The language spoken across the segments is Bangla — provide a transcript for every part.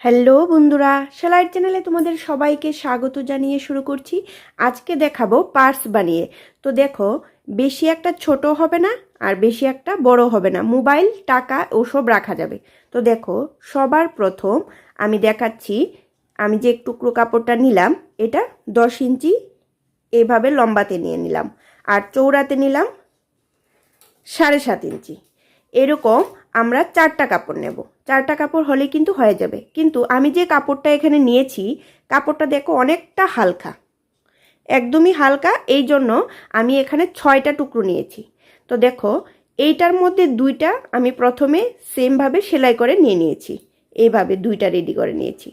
হ্যালো বন্ধুরা, সেলাইয়ের চ্যানেলে তোমাদের সবাইকে স্বাগত জানিয়ে শুরু করছি। আজকে দেখাবো পার্স বানিয়ে। তো দেখো, বেশি একটা ছোট হবে না আর বেশি একটা বড় হবে না, মোবাইল টাকা ওসব রাখা যাবে। তো দেখো, সবার প্রথম আমি দেখাচ্ছি, আমি যে টুকরো কাপড়টা নিলাম এটা 10 ইঞ্চি এভাবে লম্বাতে নিয়ে নিলাম, আর চৌড়াতে নিলাম 7.5 ইঞ্চি। এরকম আমরা 4টা কাপড় নেব। 4টা কাপড় হলে কিন্তু হয়ে যাবে, কিন্তু আমি যে কাপড়টা এখানে নিয়েছি কাপড়টা দেখো অনেকটা হালকা, একদমই হালকা, এই জন্য আমি এখানে 6টা টুকরো নিয়েছি। তো দেখো, এইটার মধ্যে 2টা আমি প্রথমে সেমভাবে সেলাই করে নিয়ে নিয়েছি, এইভাবে 2টা রেডি করে নিয়েছি,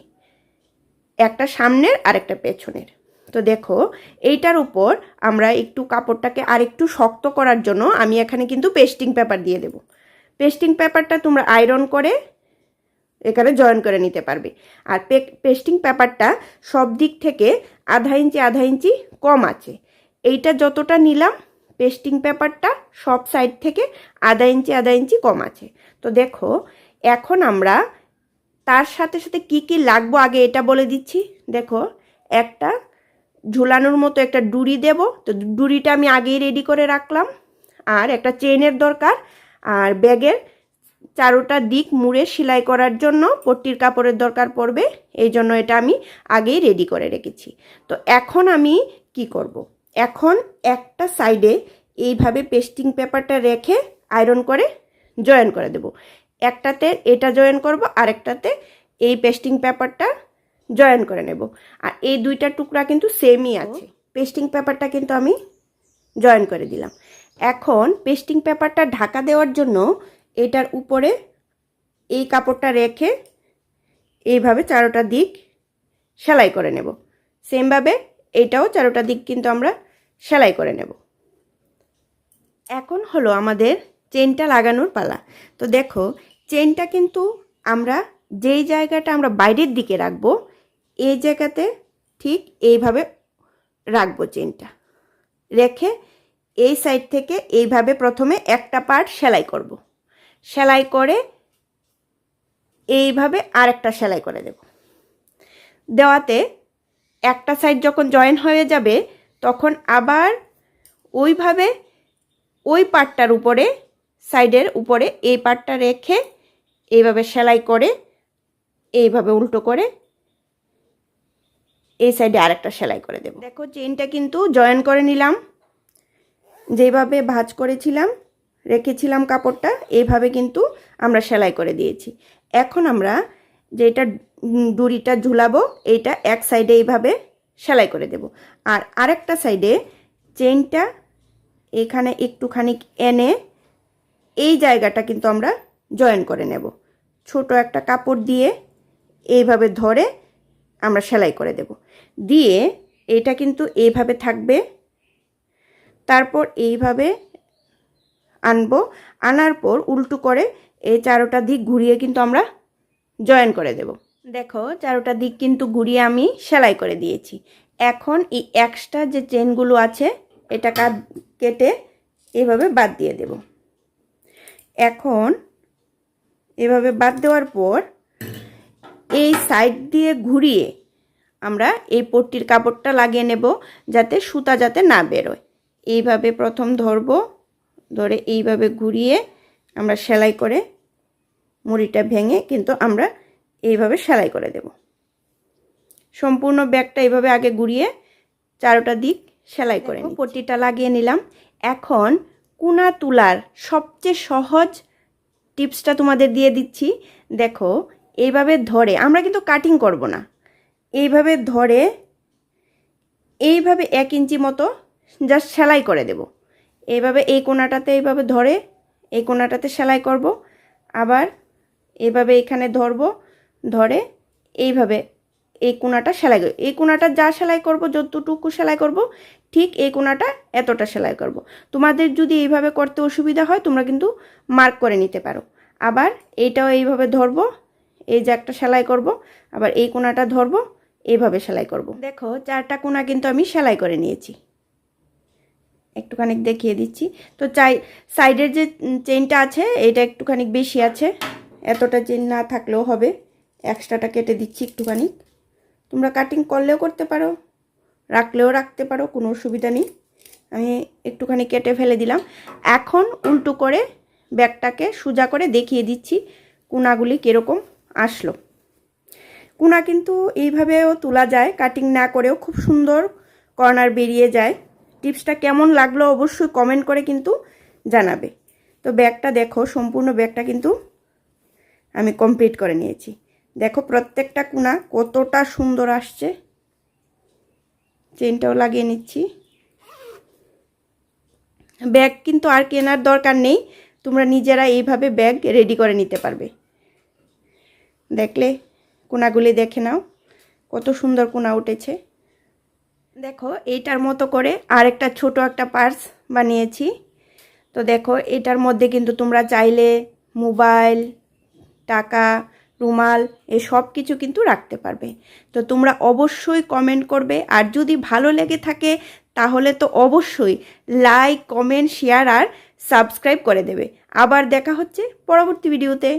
একটা সামনের আর একটা পেছনের। তো দেখো, এইটার উপর আমরা একটু কাপড়টাকে আর একটু শক্ত করার জন্য আমি এখানে কিন্তু পেস্টিং পেপার দিয়ে দেব। পেস্টিং পেপারটা তোমরা আয়রন করে এখানে জয়েন করে নিতে পারবে। আর পেস্টিং পেপারটা সব দিক থেকে আধা ইঞ্চি কম আছে। এইটা যতটা নিলাম পেস্টিং পেপারটা সব সাইড থেকে আধা ইঞ্চি কম আছে। তো দেখো, এখন আমরা তার সাথে সাথে কি কি লাগবো আগে এটা বলে দিচ্ছি। দেখো, একটা ঝুলানোর মতো একটা ডুরি দেব, তো ডুরিটা আমি আগেই রেডি করে রাখলাম। আর একটা চেইনের দরকার, আর ব্যাগের চারোটা দিক মুড়ে সেলাই করার জন্য পট্টির কাপড়ের দরকার পড়বে, এই জন্য এটা আমি আগেই রেডি করে রেখেছি। তো এখন আমি কি করব, এখন একটা সাইডে এইভাবে পেস্টিং পেপারটা রেখে আয়রন করে জয়েন করে দেব। একটাতে এটা জয়েন করব, আরেকটাতে এই পেস্টিং পেপারটা জয়েন করে নেব। আর এই 2টা টুকরা কিন্তু সেমই আছে। পেস্টিং পেপারটা কিন্তু আমি জয়েন করে দিলাম। এখন পেস্টিং পেপারটা ঢাকা দেওয়ার জন্য এটার উপরে এই কাপড়টা রেখে এইভাবে চারোটা দিক সেলাই করে নেব। সেমভাবে এটাও চারোটা দিক কিন্তু আমরা সেলাই করে নেব। এখন হলো আমাদের চেনটা লাগানোর পালা। তো দেখো, চেনটা কিন্তু আমরা যেই জায়গাটা আমরা বাইরের দিকে রাখবো এই জায়গাতে ঠিক এইভাবে রাখবো। চেনটা রেখে এই সাইড থেকে এইভাবে প্রথমে একটা পার্ট সেলাই করব। সেলাই করে এইভাবে আরেকটা সেলাই করে দেব। দেওয়াতে একটা সাইড যখন জয়েন হয়ে যাবে তখন আবার ওইভাবে ওই পার্টটার উপরে, সাইডের উপরে এই পার্টটা রেখে এইভাবে সেলাই করে এইভাবে উল্টো করে এই সাইডে আরেকটা সেলাই করে দেব। দেখো, চেনটা কিন্তু জয়েন করে নিলাম, যেভাবে ভাঁজ করেছিলাম রেখেছিলাম কাপড়টা, এইভাবে কিন্তু আমরা সেলাই করে দিয়েছি। এখন আমরা যেটা ডুরিটা ঝুলাবো এইটা এক সাইডে এইভাবে সেলাই করে দেব। আর আরেকটা সাইডে চেনটা এখানে একটুখানি এনে এই জায়গাটা কিন্তু আমরা জয়েন করে নেব। ছোট একটা কাপড় দিয়ে এইভাবে ধরে আমরা সেলাই করে দেব। দিয়ে এটা কিন্তু এইভাবে থাকবে, তারপর এইভাবে আনবো, আনার পর উল্টো করে এই চারোটা দিক ঘুরিয়ে কিন্তু আমরা জয়েন করে দেব। দেখো, চারোটা দিক কিন্তু ঘুরিয়ে আমি সেলাই করে দিয়েছি। এখন এই এক্সট্রা যে চেনগুলো আছে এটা কেটে এইভাবে বাদ দিয়ে দেব। এখন এভাবে বাদ দেওয়ার পর এই সাইড দিয়ে ঘুরিয়ে আমরা এই পট্টির কাপড়টা লাগিয়ে নেব, যাতে সুতা যাতে না বেরোয়। এইভাবে প্রথম ধরবো, ধরে এইভাবে ঘুরিয়ে আমরা সেলাই করে মুড়িটা ভেঙে কিন্তু আমরা এইভাবে সেলাই করে দেব। সম্পূর্ণ ব্যাগটা এইভাবে আগে ঘুরিয়ে চারোটা দিক সেলাই করে পট্টিটা লাগিয়ে নিলাম। এখন কুনা তুলার সবচেয়ে সহজ টিপসটা তোমাদের দিয়ে দিচ্ছি। দেখো, এইভাবে ধরে, আমরা কিন্তু কাটিং করব না, এইভাবে ধরে এইভাবে 1 ইঞ্চি মতো জাস্ট সেলাই করে দেব। এইভাবে এই কোণাটাতে এইভাবে ধরে এই কোণাটাতে সেলাই করব, আবার এইভাবে এখানে ধরব, ধরে এইভাবে এই কোণাটা সেলাই করব। এই কোণাটা যা সেলাই করব, যতটুকু সেলাই করব ঠিক এই কোণাটা এতটা সেলাই করব। তোমাদের যদি এইভাবে করতে অসুবিধা হয় তোমরা কিন্তু মার্ক করে নিতে পারো। আবার এইটাও এইভাবে ধরব, এই যে একটা সেলাই করব, আবার এই কোণাটা ধরব, এইভাবে সেলাই করব। দেখো, 4টা কোণা কিন্তু আমি সেলাই করে নিয়েছি, একটুখানি দেখিয়ে দিচ্ছি। তো সাইডের যে চেইনটা আছে এটা একটুখানি বেশি আছে, এতটা চেইন না থাকলেও হবে, এক্সট্রাটা কেটে দিচ্ছি একটুখানি। তোমরা কাটিং করলেও করতে পারো, রাখলেও রাখতে পারো, কোনো অসুবিধা নেই। আমি একটুখানি কেটে ফেলে দিলাম। এখন উল্টো করে ব্যাগটাকে সোজা করে দেখিয়ে দিচ্ছি কোনাগুলি কীরকম আসলো। কোনা কিন্তু এইভাবেও তোলা যায়, কাটিং না করেও খুব সুন্দর কর্নার বেরিয়ে যায়। টিপসটা কেমন লাগলো অবশ্যই কমেন্ট করে কিন্তু জানাবে। তো ব্যাগটা দেখো, সম্পূর্ণ ব্যাগটা কিন্তু আমি কমপ্লিট করে নিয়েছি। দেখো প্রত্যেকটা কোনা কতটা সুন্দর আসছে। চেনটাও লাগিয়ে নিচ্ছি। ব্যাগ কিন্তু আর কেনার দরকার নেই, তোমরা নিজেরা এইভাবে ব্যাগ রেডি করে নিতে পারবে। দেখলে কোনাগুলি দেখে নাও কত সুন্দর কোনা উঠেছে। দেখো এইটার মতো করে আরেকটা ছোট একটা পার্স বানিয়েছি। তো দেখো এটার মধ্যে কিন্তু তোমরা চাইলে মোবাইল, টাকা, রুমাল এই সব কিছু কিন্তু রাখতে পারবে। তো তোমরা অবশ্যই কমেন্ট করবে, আর যদি ভালো লেগে থাকে তাহলে তো অবশ্যই লাইক, কমেন্ট, শেয়ার আর সাবস্ক্রাইব করে দেবে। আবার দেখা হচ্ছে পরবর্তী ভিডিওতে।